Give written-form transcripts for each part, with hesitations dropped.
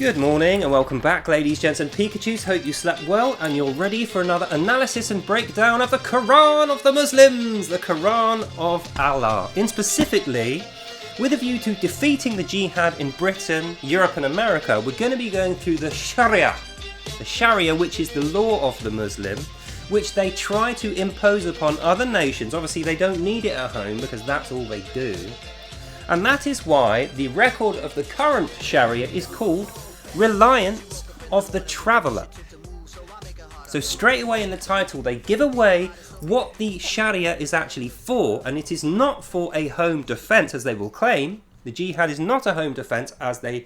Good morning and welcome back, ladies, gents and Pikachus. Hope you slept well and you're ready for another analysis and breakdown of the Quran of the Muslims, the Quran of Allah. In specifically, with a view to defeating the jihad in Britain, Europe and America, we're going to be going through the Sharia. The Sharia, which is the law of the Muslim, which they try to impose upon other nations. Obviously they don't need it at home because that's all they do. And that is why the record of the current Sharia is called Reliance of the Traveller. So straight away in the title they give away what the Sharia is actually for, and it is not for a home defence as they will claim. The jihad is not a home defence as they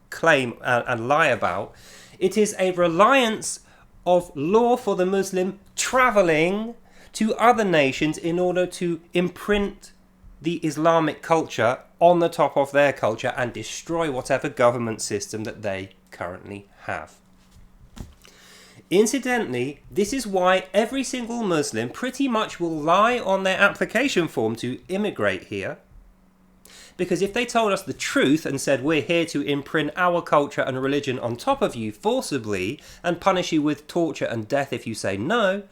claim and lie about. It is a reliance of law for the Muslim travelling to other nations in order to imprint the Islamic culture on the top of their culture and destroy whatever government system that they currently have. Incidentally, this is why every single Muslim pretty much will lie on their application form to immigrate here. Because if they told us the truth and said we're here to imprint our culture and religion on top of you forcibly and punish you with torture and death if you say no,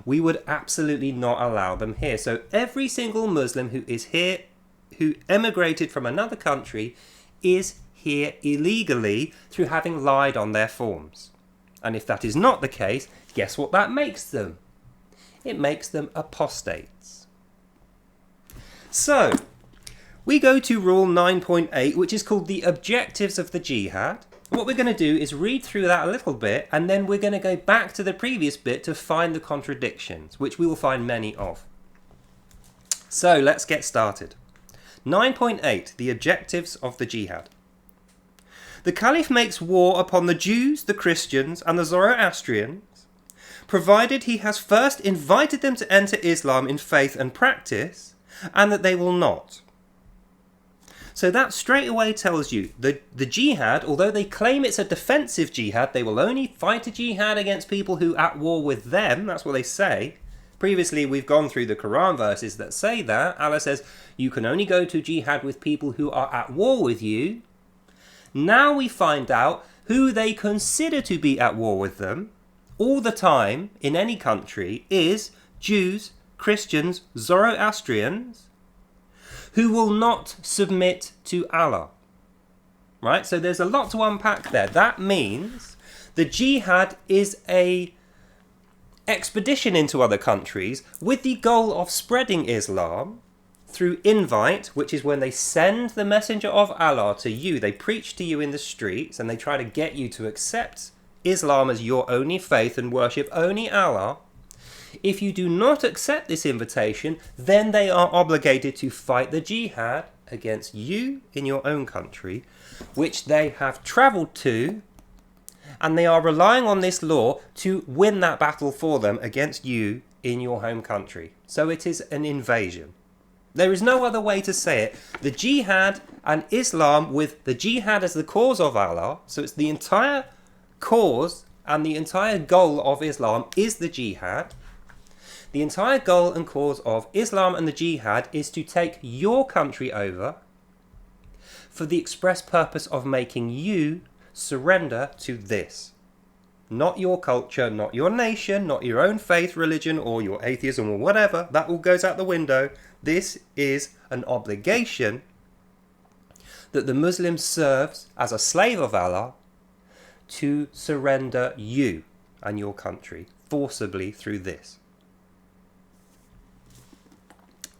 we would absolutely not allow them here. So every single Muslim who is here, who emigrated from another country, is here illegally through having lied on their forms. And if that is not the case, guess what that makes them? It makes them apostates. So, we go to rule 9.8, which is called the objectives of the jihad. What we're going to do is read through that a little bit, and then we're going to go back to the previous bit to find the contradictions, which we will find many of. So let's get started. 9.8, the objectives of the jihad. The Caliph makes war upon the Jews, the Christians, and the Zoroastrians, provided he has first invited them to enter Islam in faith and practice, and that they will not. So that straight away tells you the jihad, although they claim it's a defensive jihad, they will only fight a jihad against people who are at war with them. That's what they say. Previously, we've gone through the Quran verses that say that. Allah says, you can only go to jihad with people who are at war with you. Now we find out who they consider to be at war with them all the time in any country is Jews, Christians, Zoroastrians, who will not submit to Allah. Right? So there's a lot to unpack there. That means the jihad is a expedition into other countries with the goal of spreading Islam through invite, which is when they send the messenger of Allah to you. They preach to you in the streets and they try to get you to accept Islam as your only faith and worship only Allah. If you do not accept this invitation, then they are obligated to fight the jihad against you in your own country, which they have travelled to, and they are relying on this law to win that battle for them against you in your home country. So it is an invasion. There is no other way to say it. The jihad and Islam with the jihad as the cause of Allah, so it's the entire cause and the entire goal of Islam is the jihad. The entire goal and cause of Islam and the jihad is to take your country over for the express purpose of making you surrender to this. Not your culture, not your nation, not your own faith, religion, or your atheism, or whatever. That all goes out the window. This is an obligation that the Muslim serves as a slave of Allah to surrender you and your country forcibly through this.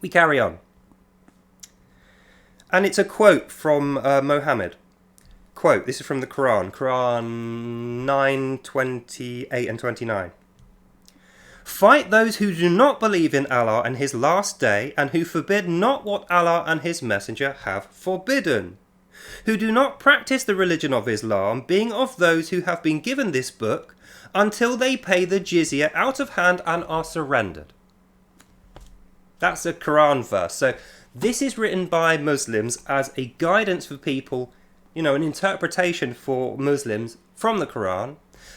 We carry on. And it's a quote from Muhammad. Quote, this is from the Quran, Quran 9:28 and 29. Fight those who do not believe in Allah and His last day, and who forbid not what Allah and His Messenger have forbidden, who do not practice the religion of Islam, being of those who have been given this book, until they pay the jizya out of hand and are surrendered. That's a Quran verse. So this is written by Muslims as a guidance for people, an interpretation for Muslims from the Quran,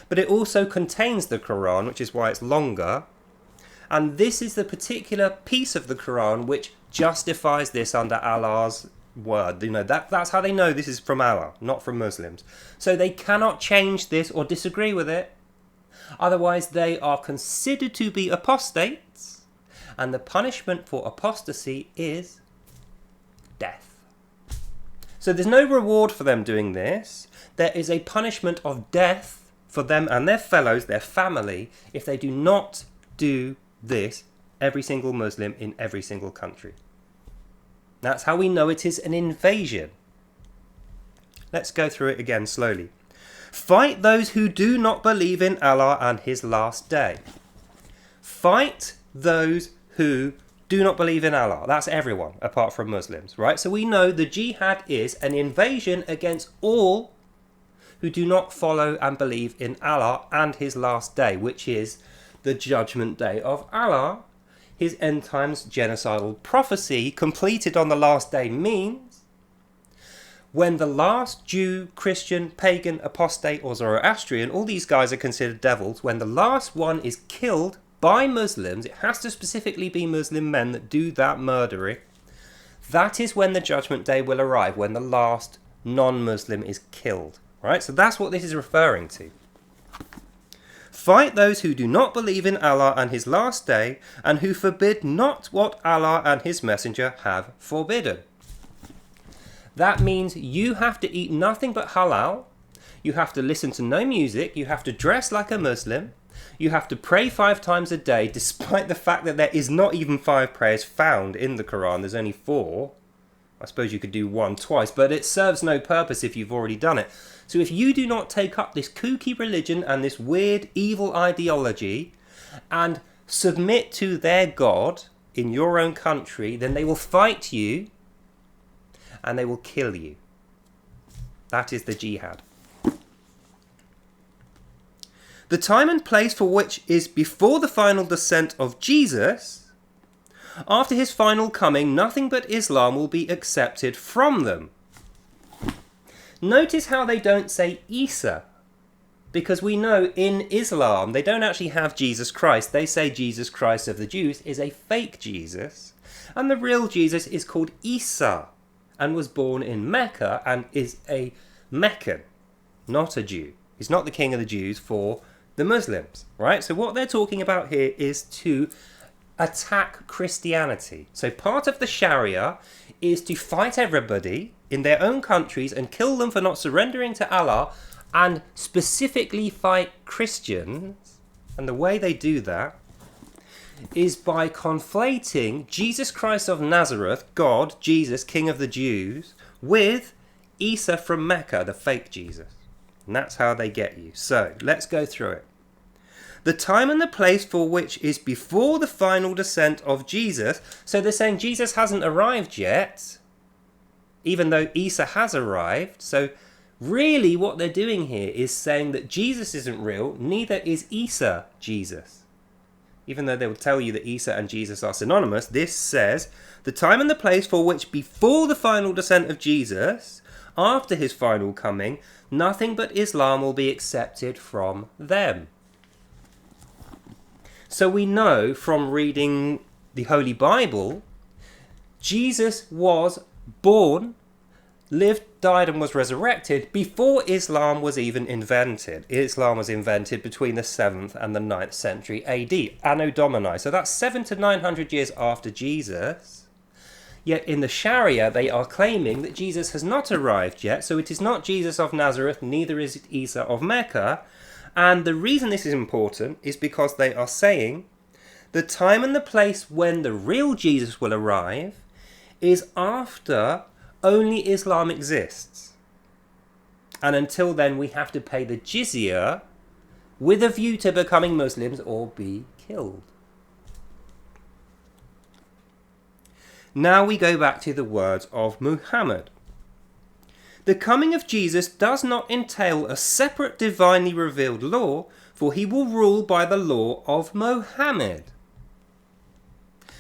but it also contains the Quran, which is why it's longer. And this is the particular piece of the Quran which justifies this under Allah's word. That's how they know this is from Allah, not from Muslims. So they cannot change this or disagree with it. Otherwise they are considered to be apostates, and the punishment for apostasy is death. So there's no reward for them doing this. There is a punishment of death for them and their fellows, their family, if they do not do this, every single Muslim in every single country. That's how we know it is an invasion. Let's go through it again slowly. Fight those who do not believe in Allah and His last day. Fight those who do not believe in Allah. That's everyone apart from Muslims, right? So we know the jihad is an invasion against all who do not follow and believe in Allah and His last day, which is the judgment day of Allah. His end times genocidal prophecy completed on the last day means when the last Jew, Christian, pagan, apostate or Zoroastrian, all these guys are considered devils, when the last one is killed by Muslims, it has to specifically be Muslim men that do that murdering. That is when the judgment day will arrive, when the last non-Muslim is killed. Right? So that's what this is referring to. Fight those who do not believe in Allah and His last day, and who forbid not what Allah and His Messenger have forbidden. That means you have to eat nothing but halal, you have to listen to no music, you have to dress like a Muslim, you have to pray 5 times a day, despite the fact that there is not even 5 prayers found in the Quran, there's only 4. I suppose you could do 1 twice, but it serves no purpose if you've already done it. So if you do not take up this kooky religion and this weird evil ideology and submit to their God in your own country, then they will fight you and they will kill you. That is the jihad. The time and place for which is before the final descent of Jesus. After His final coming, nothing but Islam will be accepted from them. Notice how they don't say Isa, because we know in Islam they don't actually have Jesus Christ. They say Jesus Christ of the Jews is a fake Jesus, and the real Jesus is called Isa and was born in Mecca and is a Meccan, not a Jew. He's not the king of the Jews for the Muslims, right? So what they're talking about here is to attack Christianity. So part of the Sharia is to fight everybody in their own countries and kill them for not surrendering to Allah, and specifically fight Christians. And the way they do that is by conflating Jesus Christ of Nazareth, God, Jesus, King of the Jews, with Isa from Mecca, the fake Jesus. And that's how they get you. So let's go through it. The time and the place for which is before the final descent of Jesus. So they're saying Jesus hasn't arrived yet, even though Isa has arrived. So really what they're doing here is saying that Jesus isn't real, neither is Isa Jesus. Even though they will tell you that Isa and Jesus are synonymous, this says the time and the place for which before the final descent of Jesus, after his final coming, nothing but Islam will be accepted from them. So we know from reading the Holy Bible, Jesus was born, lived, died and was resurrected before Islam was even invented. Islam was invented between the 7th and the 9th century AD, Anno Domini. So that's 700 to 900 years after Jesus. Yet in the Sharia, they are claiming that Jesus has not arrived yet, so it is not Jesus of Nazareth, neither is it Isa of Mecca. And the reason this is important is because they are saying the time and the place when the real Jesus will arrive is after only Islam exists. And until then, we have to pay the jizya with a view to becoming Muslims or be killed. Now we go back to the words of Muhammad. The coming of Jesus does not entail a separate divinely revealed law, for he will rule by the law of Muhammad.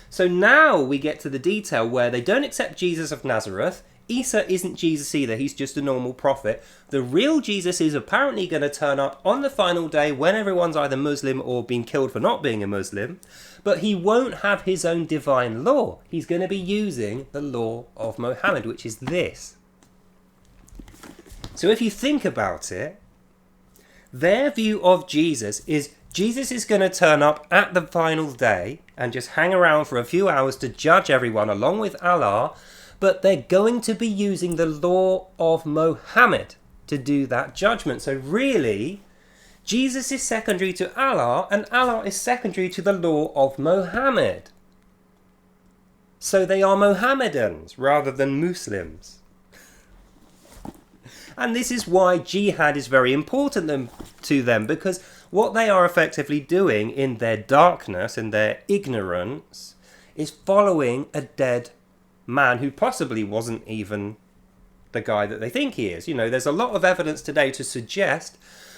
So now we get to the detail where they don't accept Jesus of Nazareth. Isa isn't Jesus either, he's just a normal prophet. The real Jesus is apparently going to turn up on the final day when everyone's either Muslim or been killed for not being a Muslim. But he won't have his own divine law. He's going to be using the law of Muhammad, which is this. So if you think about it, their view of Jesus is going to turn up at the final day and just hang around for a few hours to judge everyone along with Allah, but they're going to be using the law of Muhammad to do that judgment. So really, Jesus is secondary to Allah, and Allah is secondary to the law of Muhammad. So they are Mohammedans rather than Muslims. And this is why jihad is very important to them, because what they are effectively doing in their darkness and their ignorance is following a dead man who possibly wasn't even the guy that they think he is. You know, there's a lot of evidence today to suggest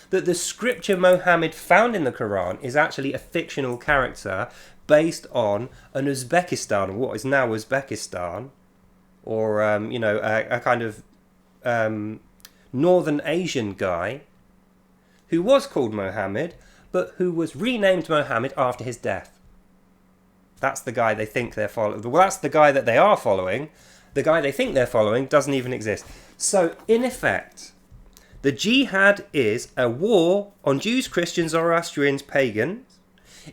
that the scripture Muhammad found in the Quran is actually a fictional character based on an Uzbekistan, what is now Uzbekistan, or a kind of Northern Asian guy who was called Muhammad, but who was renamed Muhammad after his death. That's the guy they think they're following. Well, that's the guy that they are following. The guy they think they're following doesn't even exist. So, in effect, the jihad is a war on Jews, Christians, Zoroastrians, pagans,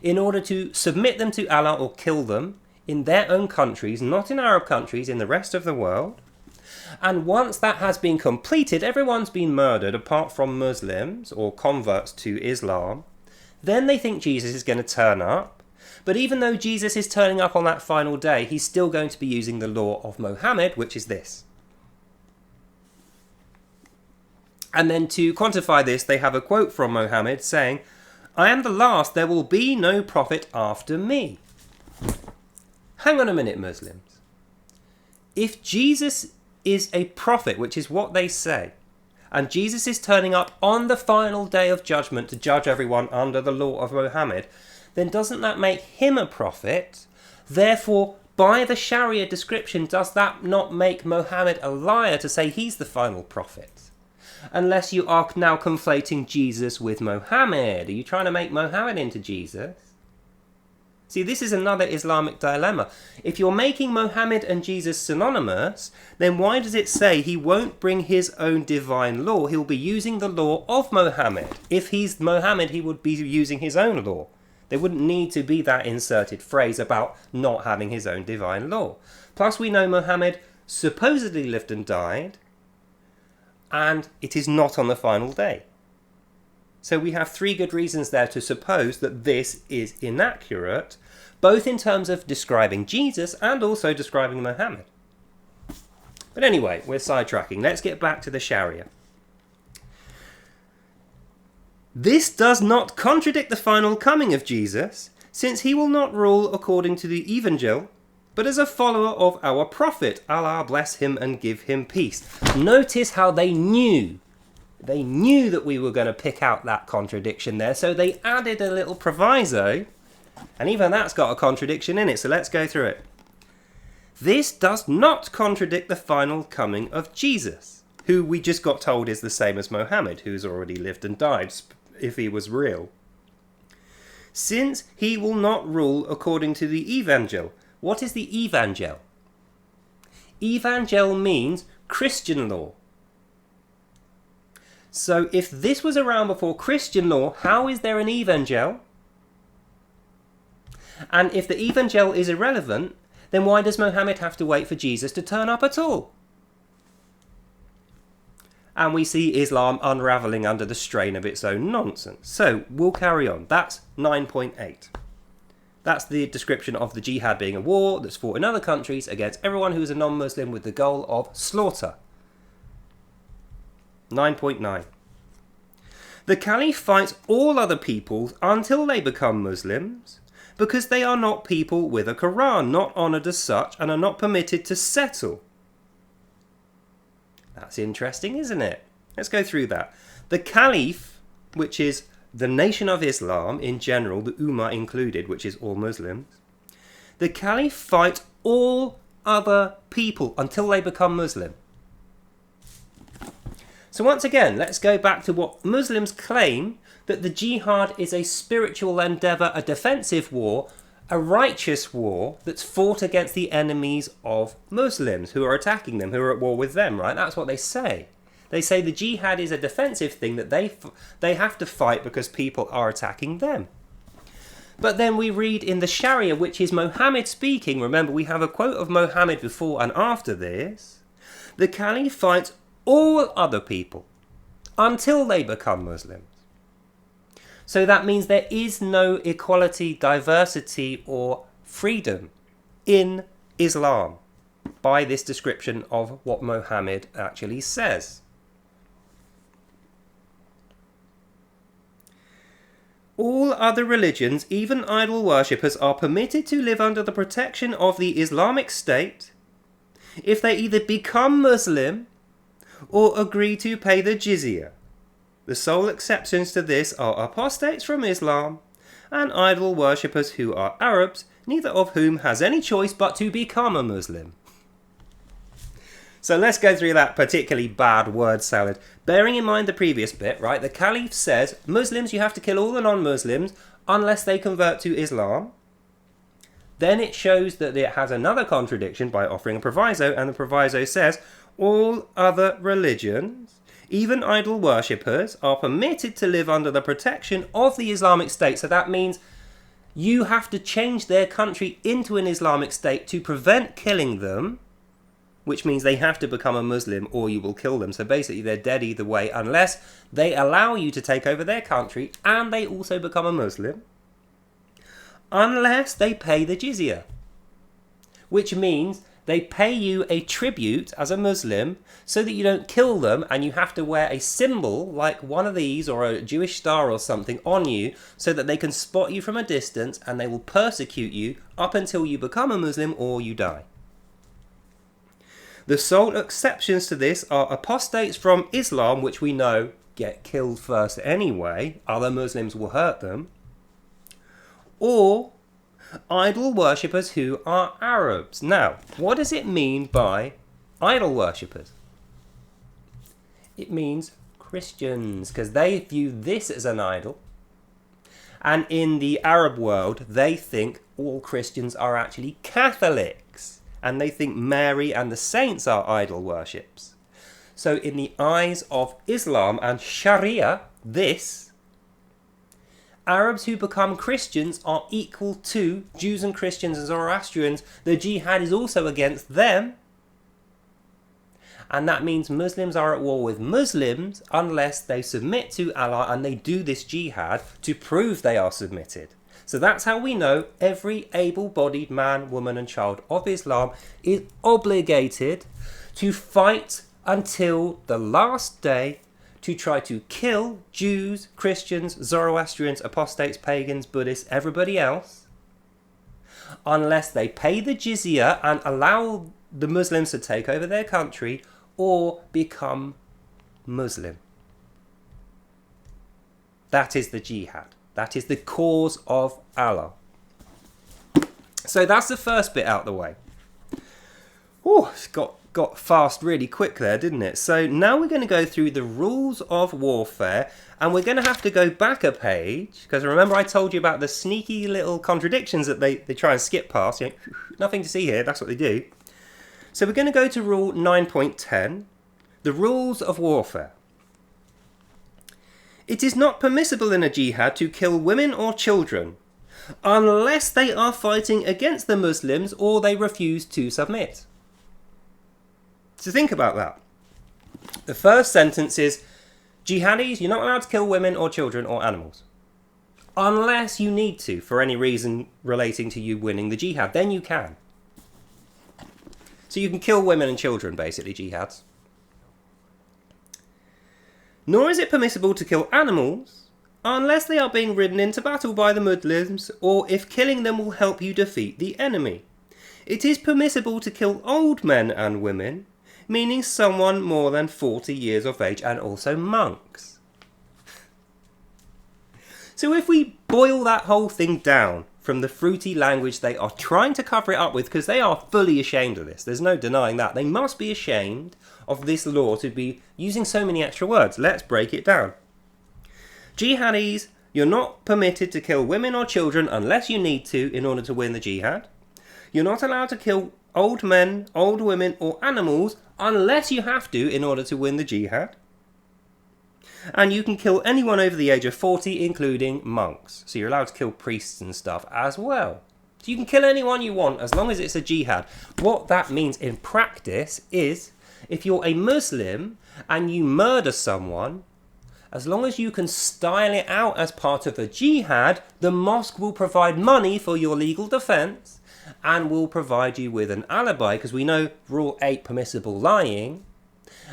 in order to submit them to Allah or kill them in their own countries, not in Arab countries, in the rest of the world. And once that has been completed, everyone's been murdered apart from Muslims or converts to Islam. Then they think Jesus is going to turn up. But even though Jesus is turning up on that final day, he's still going to be using the law of Muhammad, which is this. And then to quantify this, they have a quote from Muhammad saying, "I am the last, there will be no prophet after me." Hang on a minute, Muslims. If Jesus is a prophet, which is what they say, and Jesus is turning up on the final day of judgment to judge everyone under the law of Muhammad, then doesn't that make him a prophet? Therefore, by the Sharia description, does that not make Muhammad a liar to say he's the final prophet? Unless you are now conflating Jesus with Muhammad. Are you trying to make Muhammad into Jesus? See, this is another Islamic dilemma. If you're making Muhammad and Jesus synonymous, then why does it say he won't bring his own divine law? He'll be using the law of Muhammad. If he's Muhammad, he would be using his own law. There wouldn't need to be that inserted phrase about not having his own divine law. Plus, we know Muhammad supposedly lived and died, and it is not on the final day. So we have three good reasons there to suppose that this is inaccurate, both in terms of describing Jesus and also describing Muhammad. But anyway, we're sidetracking. Let's get back to the Sharia. This does not contradict the final coming of Jesus, since he will not rule according to the Evangel, but as a follower of our Prophet, Allah bless him and give him peace. Notice how they knew that we were going to pick out that contradiction there, so they added a little proviso, and even that's got a contradiction in it, so let's go through it. This does not contradict the final coming of Jesus, who we just got told is the same as Muhammad, who's already lived and died, if he was real. Since he will not rule according to the Evangel. What is the Evangel? Evangel means Christian law. So if this was around before Christian law, how is there an evangel? And if the evangel is irrelevant, then why does Muhammad have to wait for Jesus to turn up at all? And we see Islam unravelling under the strain of its own nonsense. So we'll carry on. That's 9.8. That's the description of the jihad being a war that's fought in other countries against everyone who is a non-Muslim with the goal of slaughter. 9.9. The Caliph fights all other peoples until they become Muslims, because they are not people with a Quran, not honoured as such, and are not permitted to settle. That's interesting, isn't it? Let's go through that. The Caliph, which is the nation of Islam in general, the Ummah included, which is all Muslims, the Caliph fights all other people until they become Muslim. So once again, let's go back to what Muslims claim, that the jihad is a spiritual endeavour, a defensive war, a righteous war that's fought against the enemies of Muslims who are attacking them, who are at war with them, right? That's what they say. They say the jihad is a defensive thing that they have to fight because people are attacking them. But then we read in the Sharia, which is Muhammad speaking, remember we have a quote of Muhammad before and after this, the Caliph fights all other people until they become Muslims. So that means there is no equality, diversity or freedom in Islam by this description of what Muhammad actually says. All other religions, even idol worshippers, are permitted to live under the protection of the Islamic State if they either become Muslim or agree to pay the jizya. The sole exceptions to this are apostates from Islam and idol worshippers who are Arabs, neither of whom has any choice but to become a Muslim. So let's go through that particularly bad word salad. Bearing in mind the previous bit, right, the Caliph says, Muslims, you have to kill all the non-Muslims unless they convert to Islam. Then it shows that it has another contradiction by offering a proviso, and the proviso says, all other religions, even idol worshippers, are permitted to live under the protection of the Islamic State. So that means you have to change their country into an Islamic State to prevent killing them, which means they have to become a Muslim or you will kill them. So basically they're dead either way unless they allow you to take over their country and they also become a Muslim, unless they pay the jizya, which means they pay you a tribute as a Muslim so that you don't kill them, and you have to wear a symbol like one of these or a Jewish star or something on you so that they can spot you from a distance and they will persecute you up until you become a Muslim or you die. The sole exceptions to this are apostates from Islam, which we know get killed first anyway, other Muslims will hurt them, or idol worshippers who are Arabs. Now, what does it mean by idol worshippers? It means Christians, because they view this as an idol. And in the Arab world, they think all Christians are actually Catholics. And they think Mary and the saints are idol worships. So in the eyes of Islam and Sharia, Arabs who become Christians are equal to Jews and Christians and Zoroastrians. The jihad is also against them. And that means Muslims are at war with Muslims unless they submit to Allah and they do this jihad to prove they are submitted. So that's how we know every able-bodied man, woman and child of Islam is obligated to fight until the last day to try to kill Jews, Christians, Zoroastrians, apostates, pagans, Buddhists, everybody else, unless they pay the jizya and allow the Muslims to take over their country or become Muslim. That is the jihad. That is the cause of Allah. So that's the first bit out the way. Oh, it's got fast really quick there, didn't it? So now we're going to go through the rules of warfare, and we're going to have to go back a page, because remember I told you about the sneaky little contradictions that they try and skip past. You know, nothing to see here, that's what they do. So we're going to go to rule 9.10, the rules of warfare. It is not permissible in a jihad to kill women or children unless they are fighting against the Muslims or they refuse to submit. So think about that. The first sentence is, jihadis, you're not allowed to kill women or children or animals. Unless you need to, for any reason relating to you winning the jihad. Then you can. So you can kill women and children, basically, jihads. Nor is it permissible to kill animals unless they are being ridden into battle by the Muslims or if killing them will help you defeat the enemy. It is permissible to kill old men and women, meaning someone more than 40 years of age, and also monks. So if we boil that whole thing down from the fruity language they are trying to cover it up with, because they are fully ashamed of this, there's no denying that, they must be ashamed of this law to be using so many extra words. Let's break it down. Jihadis, you're not permitted to kill women or children unless you need to in order to win the jihad. You're not allowed to kill old men, old women or animals unless you have to in order to win the jihad. And you can kill anyone over the age of 40, including monks. So you're allowed to kill priests and stuff as well. So you can kill anyone you want as long as it's a jihad. What that means in practice is, if you're a Muslim and you murder someone, as long as you can style it out as part of a jihad, the mosque will provide money for your legal defence and will provide you with an alibi, because we know Rule 8, permissible lying,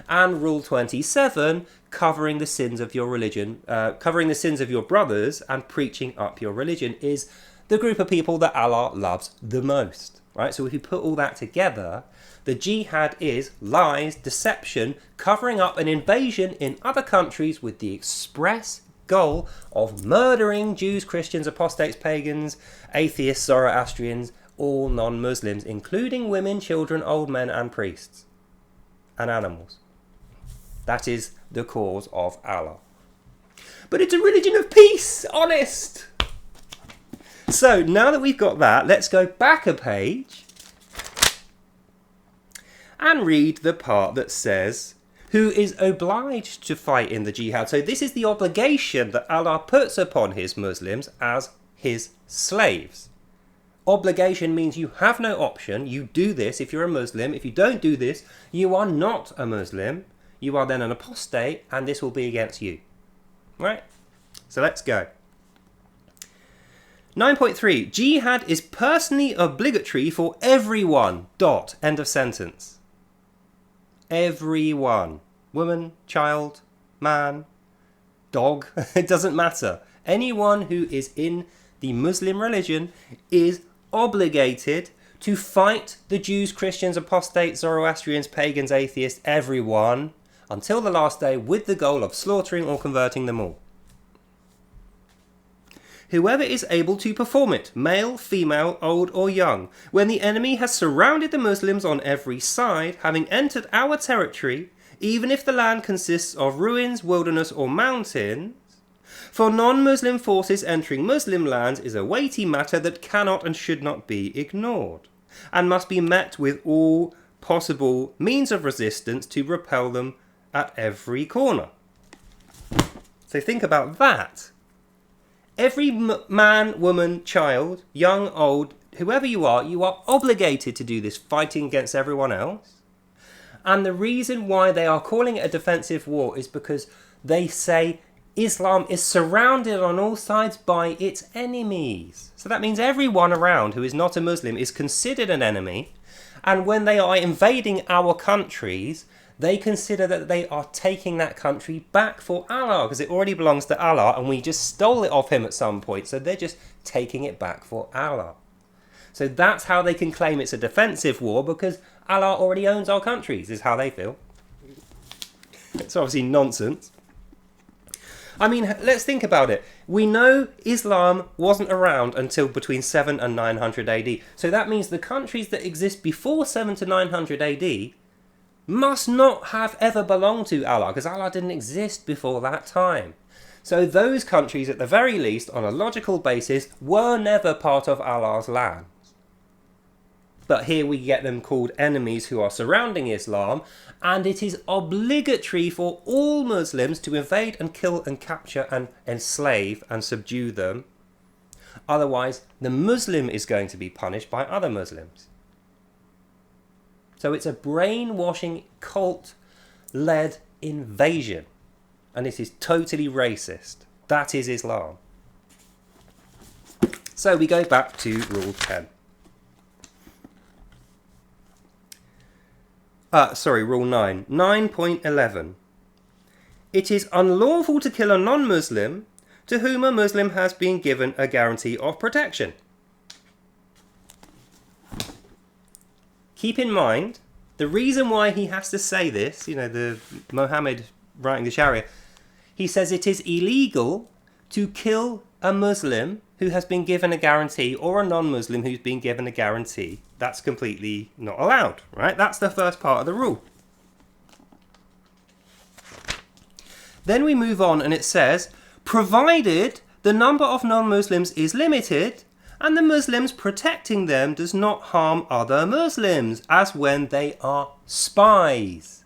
and Rule 27, covering the sins of your religion, covering the sins of your brothers and preaching up your religion, is the group of people that Allah loves the most. Right? So if you put all that together, the jihad is lies, deception, covering up an invasion in other countries with the express goal of murdering Jews, Christians, apostates, pagans, atheists, Zoroastrians, all non-Muslims, including women, children, old men and priests, and animals. That is the cause of Allah. But it's a religion of peace, honest. So now that we've got that, let's go back a page and read the part that says, who is obliged to fight in the jihad. So this is the obligation that Allah puts upon his Muslims as his slaves. Obligation means you have no option. You do this if you're a Muslim. If you don't do this, you are not a Muslim. You are then an apostate, and this will be against you. Right? So let's go. 9.3. Jihad is personally obligatory for everyone. Dot. End of sentence. Everyone. Woman, child, man, dog. It doesn't matter. Anyone who is in the Muslim religion is obligated to fight the Jews, Christians, apostates, Zoroastrians, pagans, atheists, everyone, until the last day, with the goal of slaughtering or converting them all. Whoever is able to perform it, male, female, old or young, when the enemy has surrounded the Muslims on every side, having entered our territory, even if the land consists of ruins, wilderness or mountains, for non-Muslim forces entering Muslim lands is a weighty matter that cannot and should not be ignored, and must be met with all possible means of resistance to repel them at every corner. So think about that. Every man, woman, child, young, old, whoever you are obligated to do this, fighting against everyone else. And the reason why they are calling it a defensive war is because they say Islam is surrounded on all sides by its enemies. So that means everyone around who is not a Muslim is considered an enemy. And when they are invading our countries, they consider that they are taking that country back for Allah, because it already belongs to Allah and we just stole it off him at some point. So they're just taking it back for Allah. So that's how they can claim it's a defensive war, because Allah already owns our countries, is how they feel. It's obviously nonsense. I mean, let's think about it. We know Islam wasn't around until between 7 and 900 AD. So that means the countries that exist before 7 to 900 AD must not have ever belonged to Allah, because Allah didn't exist before that time. So those countries, at the very least, on a logical basis, were never part of Allah's lands. but here we get them called enemies who are surrounding Islam, and it is obligatory for all Muslims to invade and kill and capture and enslave and subdue them. Otherwise, the Muslim is going to be punished by other Muslims. So it's a brainwashing, cult-led invasion, and it is totally racist. That is Islam. So we go back to Rule 10. Rule 9. 9.11. It is unlawful to kill a non-Muslim to whom a Muslim has been given a guarantee of protection. Keep in mind, the reason why he has to say this, the Muhammad writing the Sharia, he says it is illegal to kill a Muslim who has been given a guarantee or a non-Muslim who's been given a guarantee. That's completely not allowed, right? That's the first part of the rule. Then we move on and it says, provided the number of non-Muslims is limited and the Muslims protecting them does not harm other Muslims, as when they are spies.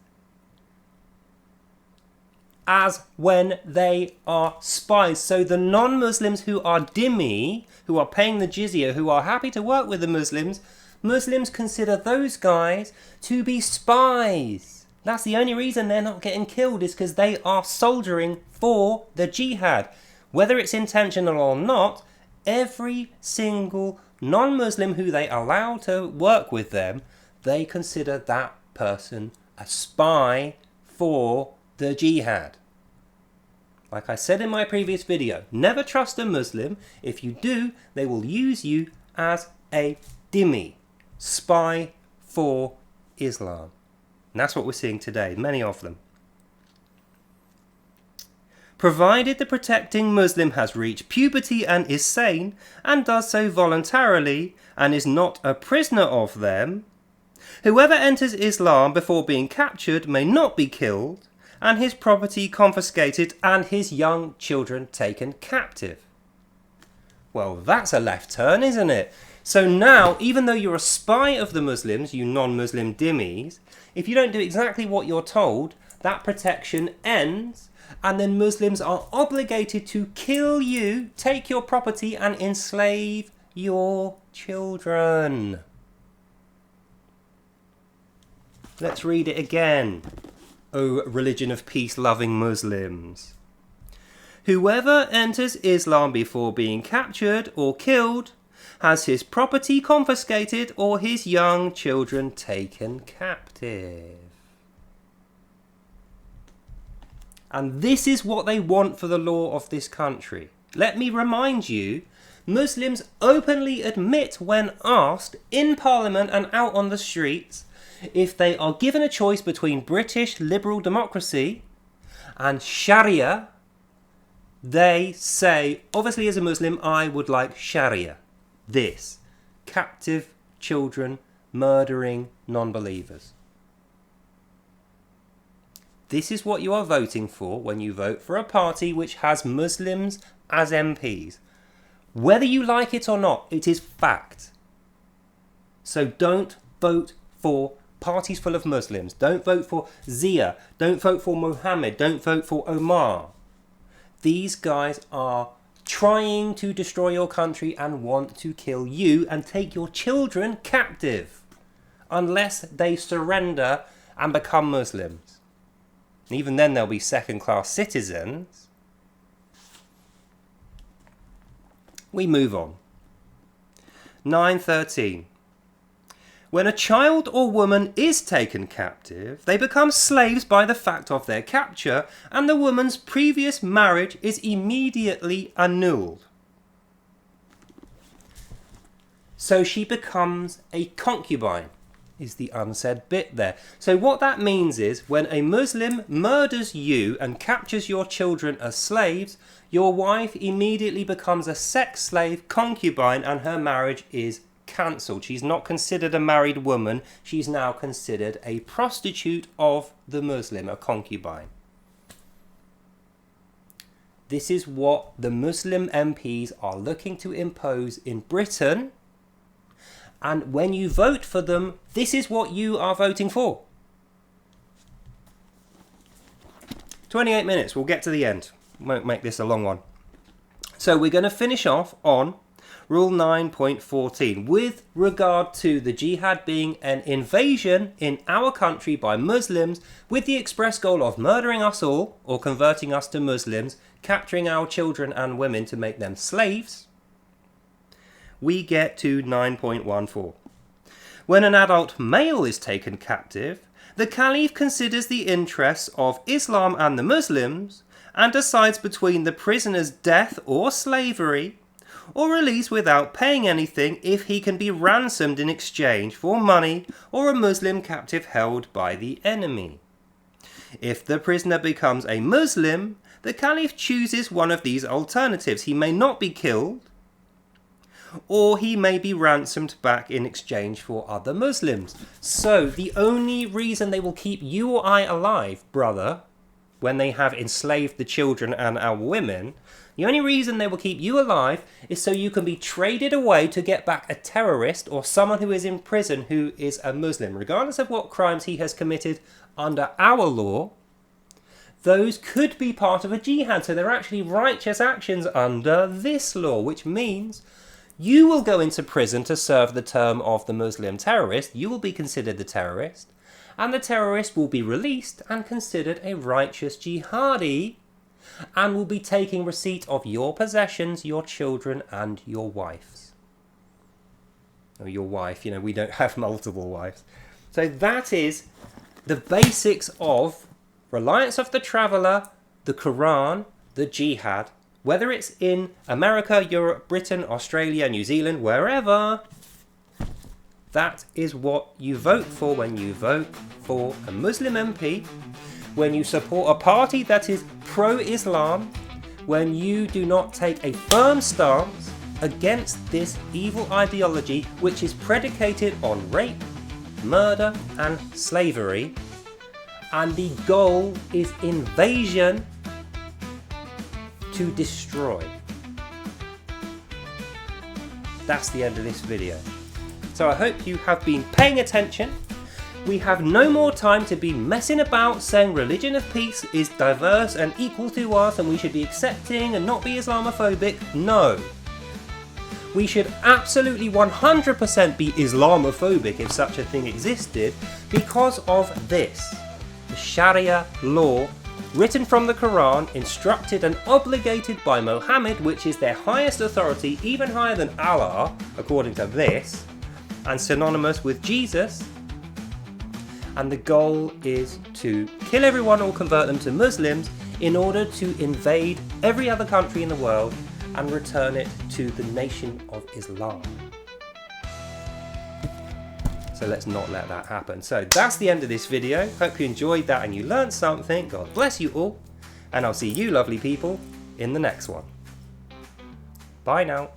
As when they are spies. So the non-Muslims who are dhimmi, who are paying the jizya, who are happy to work with the Muslims, Muslims consider those guys to be spies. That's the only reason they're not getting killed, is because they are soldiering for the jihad. Whether it's intentional or not, every single non-Muslim who they allow to work with them, they consider that person a spy for the jihad. Like I said in my previous video, never trust a Muslim. If you do, they will use you as a dhimmi, spy for Islam. And that's what we're seeing today, many of them. Provided the protecting Muslim has reached puberty and is sane, and does so voluntarily, and is not a prisoner of them, whoever enters Islam before being captured may not be killed, and his property confiscated, and his young children taken captive. Well, that's a left turn, isn't it? So now, even though you're a spy of the Muslims, you non-Muslim dhimmis, if you don't do exactly what you're told, that protection ends, and then Muslims are obligated to kill you, take your property, and enslave your children. Let's read it again. O religion of peace-loving Muslims. Whoever enters Islam before being captured or killed has his property confiscated or his young children taken captive. And this is what they want for the law of this country. Let me remind you, Muslims openly admit when asked in Parliament and out on the streets, if they are given a choice between British liberal democracy and Sharia, they say, obviously as a Muslim, I would like Sharia. This, captive children murdering non-believers. This is what you are voting for when you vote for a party which has Muslims as MPs. Whether you like it or not, it is fact. So don't vote for parties full of Muslims. Don't vote for Zia. Don't vote for Mohammed. Don't vote for Omar. These guys are trying to destroy your country and want to kill you and take your children captive unless they surrender and become Muslims. Even then they'll be second-class citizens. We move on. 9.13. When a child or woman is taken captive, they become slaves by the fact of their capture, and the woman's previous marriage is immediately annulled. So she becomes a concubine, is the unsaid bit there. So what that means is, when a Muslim murders you and captures your children as slaves, your wife immediately becomes a sex slave concubine and her marriage is cancelled. She's not considered a married woman. She's now considered a prostitute of the Muslim, a concubine. This is what the Muslim MPs are looking to impose in Britain, And when you vote for them, this is what you are voting for. 28 minutes, we'll get to the end. Won't make this a long one. So we're going to finish off on Rule 9.14 with regard to the jihad being an invasion in our country by Muslims with the express goal of murdering us all or converting us to Muslims, capturing our children and women to make them slaves. We get to 9.14. When an adult male is taken captive, the Caliph considers the interests of Islam and the Muslims and decides between the prisoner's death or slavery or release without paying anything if he can be ransomed in exchange for money or a Muslim captive held by the enemy. If the prisoner becomes a Muslim, the Caliph chooses one of these alternatives. He may not be killed, or he may be ransomed back in exchange for other Muslims. So the only reason they will keep you or I alive, brother, when they have enslaved the children and our women, the only reason they will keep you alive is so you can be traded away to get back a terrorist or someone who is in prison who is a Muslim. Regardless of what crimes he has committed under our law, those could be part of a jihad. So they're actually righteous actions under this law, which means you will go into prison to serve the term of the Muslim terrorist. You will be considered the terrorist. And the terrorist will be released and considered a righteous jihadi and will be taking receipt of your possessions, your children and your wives. Or your wife, we don't have multiple wives. So that is the basics of reliance of the traveller, the Quran, the jihad. Whether it's in America, Europe, Britain, Australia, New Zealand, wherever, that is what you vote for when you vote for a Muslim MP, when you support a party that is pro-Islam, when you do not take a firm stance against this evil ideology which is predicated on rape, murder and slavery, and the goal is invasion to destroy. That's the end of this video. So I hope you have been paying attention. We have no more time to be messing about saying religion of peace is diverse and equal to us and we should be accepting and not be Islamophobic. No. We should absolutely 100% be Islamophobic if such a thing existed because of this. The Sharia law written from the Quran, instructed and obligated by Muhammad, which is their highest authority, even higher than Allah, according to this, and synonymous with Jesus. And the goal is to kill everyone or convert them to Muslims in order to invade every other country in the world and return it to the nation of Islam. So let's not let that happen. So that's the end of this video. Hope you enjoyed that and you learned something. God bless you all. And I'll see you lovely people in the next one. Bye now.